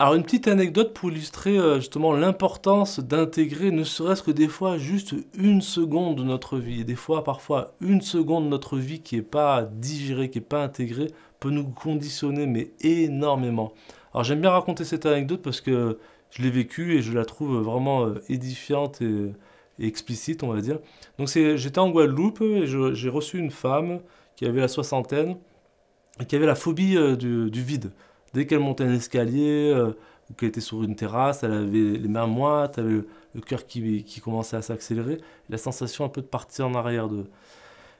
Alors une petite anecdote pour illustrer justement l'importance d'intégrer ne serait-ce que des fois juste une seconde de notre vie. Et des fois, parfois, une seconde de notre vie qui n'est pas digérée, qui n'est pas intégrée, peut nous conditionner, mais énormément. Alors j'aime bien raconter cette anecdote parce que je l'ai vécue et je la trouve vraiment édifiante et explicite, on va dire. Donc j'étais en Guadeloupe et j'ai reçu une femme qui avait la soixantaine et qui avait la phobie du vide. Dès qu'elle montait un escalier ou qu'elle était sur une terrasse, elle avait les mains moites, elle avait le cœur qui commençait à s'accélérer, la sensation un peu de partir en arrière de.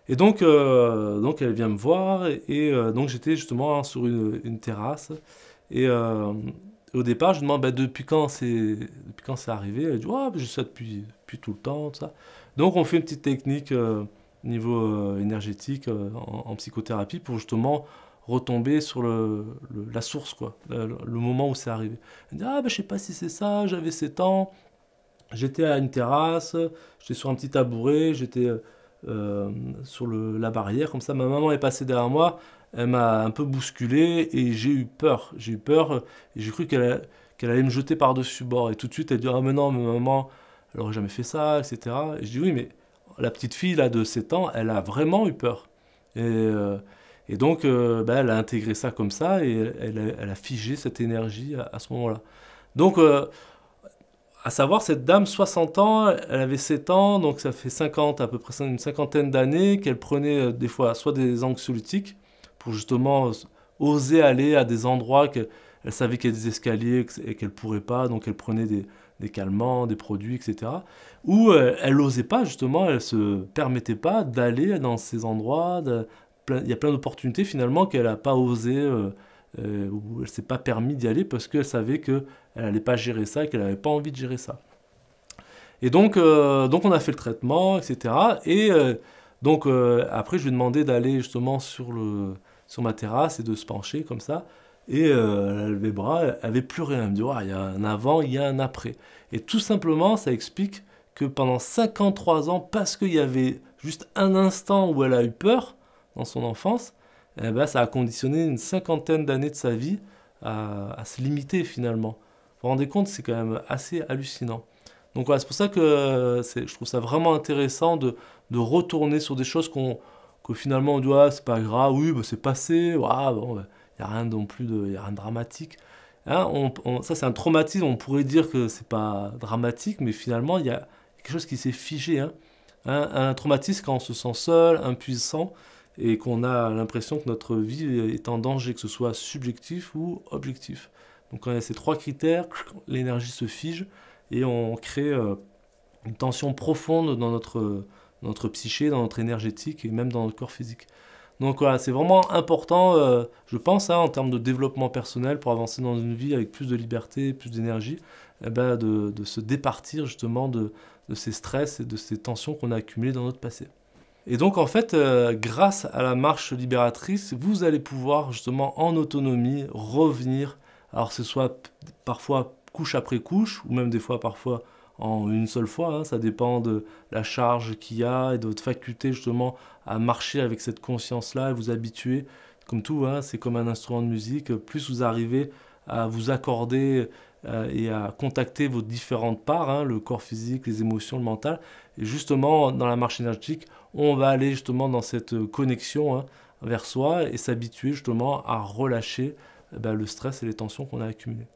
Et donc elle vient me voir et donc j'étais justement sur une terrasse et au départ je lui demande bah, depuis quand c'est arrivé. Elle dit oh, j'ai ça depuis tout le temps, tout ça. Donc on fait une petite technique niveau énergétique en psychothérapie pour justement retomber sur la source, quoi, le moment où c'est arrivé. Elle dit, ah, ben, je sais pas si c'est ça, j'avais 7 ans, j'étais à une terrasse, j'étais sur un petit tabouret, j'étais sur la barrière, comme ça, ma maman est passée derrière moi, elle m'a un peu bousculé et j'ai eu peur. J'ai eu peur et j'ai cru qu'elle allait me jeter par-dessus bord. Et tout de suite, elle dit, ah, mais non, mais maman, elle aurait jamais fait ça, etc. Et je dis, oui, mais la petite fille, là, de 7 ans, elle a vraiment eu peur. Et donc, bah, elle a intégré ça comme ça et elle a figé cette énergie à ce moment-là. Donc, à savoir, cette dame, 60 ans, elle avait 7 ans, donc ça fait 50, à peu près une cinquantaine d'années qu'elle prenait des fois soit des anxiolytiques pour justement oser aller à des endroits qu'elle savait qu'il y a des escaliers et qu'elle ne pourrait pas, donc elle prenait des calmants, des produits, etc. Ou elle n'osait pas, justement, elle ne se permettait pas d'aller dans ces endroits, il y a plein d'opportunités finalement qu'elle n'a pas osé ou elle s'est pas permis d'y aller parce qu'elle savait qu'elle n'allait pas gérer ça et qu'elle n'avait pas envie de gérer ça. Et donc on a fait le traitement, etc. Et après je lui ai demandé d'aller justement sur ma terrasse et de se pencher comme ça. Et elle a levé les bras, elle n'avait plus rien. Elle me dit, ouais, il y a un avant, il y a un après. Et tout simplement, ça explique que pendant 53 ans, parce qu'il y avait juste un instant où elle a eu peur, dans son enfance, eh ben, ça a conditionné une cinquantaine d'années de sa vie à se limiter finalement. Vous vous rendez compte, c'est quand même assez hallucinant. Donc voilà, c'est pour ça que je trouve ça vraiment intéressant de retourner sur des choses que finalement on dit ah, c'est pas grave, oui, bah, c'est passé, ah, bon, il n'y a rien non plus y a rien de dramatique. Hein, ça c'est un traumatisme, on pourrait dire que c'est pas dramatique, mais finalement il y a quelque chose qui s'est figé. Hein. Un traumatisme quand on se sent seul, impuissant, et qu'on a l'impression que notre vie est en danger, que ce soit subjectif ou objectif. Donc quand il y a ces trois critères, l'énergie se fige et on crée une tension profonde dans notre psyché, dans notre énergétique et même dans notre corps physique. Donc voilà, c'est vraiment important, je pense, hein, en termes de développement personnel, pour avancer dans une vie avec plus de liberté, plus d'énergie, eh ben, de se départir justement de ces stress et de ces tensions qu'on a accumulées dans notre passé. Et donc en fait, grâce à la marche libératrice, vous allez pouvoir justement en autonomie revenir, alors que ce soit parfois couche après couche, ou même des fois parfois en une seule fois, hein, ça dépend de la charge qu'il y a et de votre faculté justement à marcher avec cette conscience-là et vous habituer. Comme tout, hein, c'est comme un instrument de musique, plus vous arrivez à vous accorder et à contacter vos différentes parts, hein, le corps physique, les émotions, le mental. Et justement, dans la marche énergétique, on va aller justement dans cette connexion hein, vers soi et s'habituer justement à relâcher le stress et les tensions qu'on a accumulées.